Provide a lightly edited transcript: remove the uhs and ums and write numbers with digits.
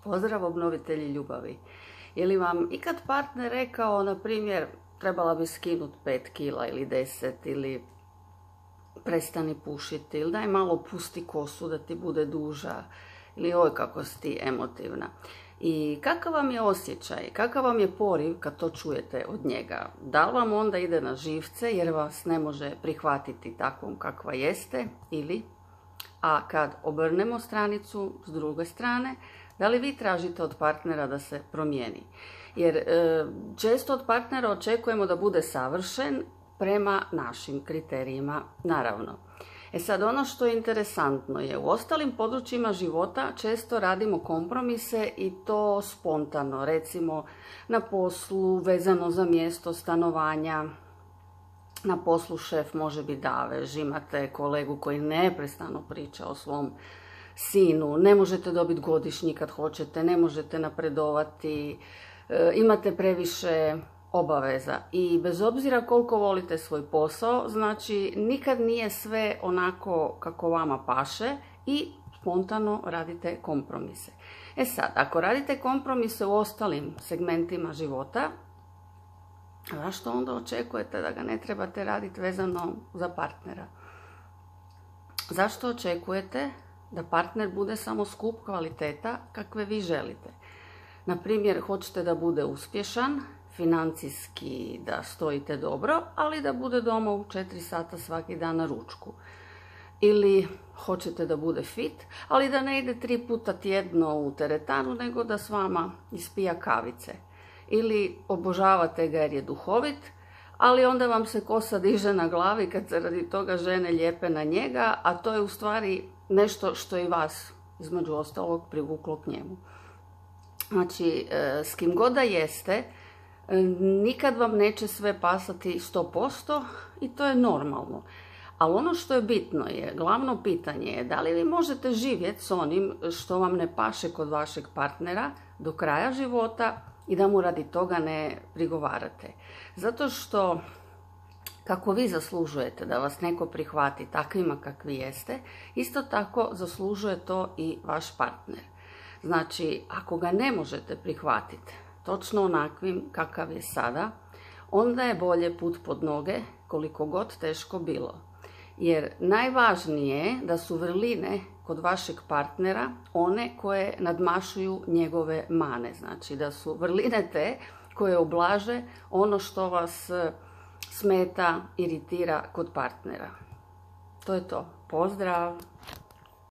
Pozdrav obnovitelji ljubavi. Je li vam ikad partner rekao, na primjer, trebala bi skinuti 5 kila ili 10 ili prestani pušiti ili daj malo pusti kosu da ti bude duža ili oj kako si ti emotivna. I kakav vam je osjećaj, kakav vam je poriv kad to čujete od njega? Da li vam onda ide na živce jer vas ne može prihvatiti takvom kakva jeste ili, a kad obrnemo stranicu s druge strane, da li vi tražite od partnera da se promijeni? Jer često od partnera očekujemo da bude savršen prema našim kriterijima, naravno. Sad, ono što je interesantno je, u ostalim područjima života često radimo kompromise i to spontano. Recimo, na poslu, vezano za mjesto stanovanja, na poslu šef može biti davež, imate kolegu koji neprestano priča o svom sinu, ne možete dobiti godišnji kad hoćete, ne možete napredovati, imate previše obaveza i bez obzira koliko volite svoj posao, znači nikad nije sve onako kako vama paše i spontano radite kompromise. Sad, ako radite kompromise u ostalim segmentima života, zašto onda očekujete da ga ne trebate raditi vezano za partnera? Zašto očekujete da partner bude samo skup kvaliteta kakve vi želite? Na primjer, hoćete da bude uspješan, financijski da stojite dobro, ali da bude doma u 4 sata svaki dan na ručku. Ili hoćete da bude fit, ali da ne ide 3 puta tjedno u teretanu, nego da s vama ispija kavice. Ili obožavate ga jer je duhovit, ali onda vam se kosa diže na glavi kad se radi toga žene lijepe na njega, a to je u stvari nešto što i vas, između ostalog, privuklo k njemu. Znači, s kim god da jeste, nikad vam neće sve pasati 100% i to je normalno. Ali ono što je bitno je, glavno pitanje je da li vi možete živjeti s onim što vam ne paše kod vašeg partnera do kraja života i da mu radi toga ne prigovarate. Zato što kako vi zaslužujete da vas neko prihvati takvima kakvi jeste, isto tako zaslužuje to i vaš partner. Znači, ako ga ne možete prihvatiti točno onakvim kakav je sada, onda je bolje put pod noge koliko god teško bilo. Jer najvažnije je da su vrline kod vašeg partnera one koje nadmašuju njegove mane. Znači da su vrline te koje ublaže ono što vas smeta, iritira kod partnera. To je to. Pozdrav!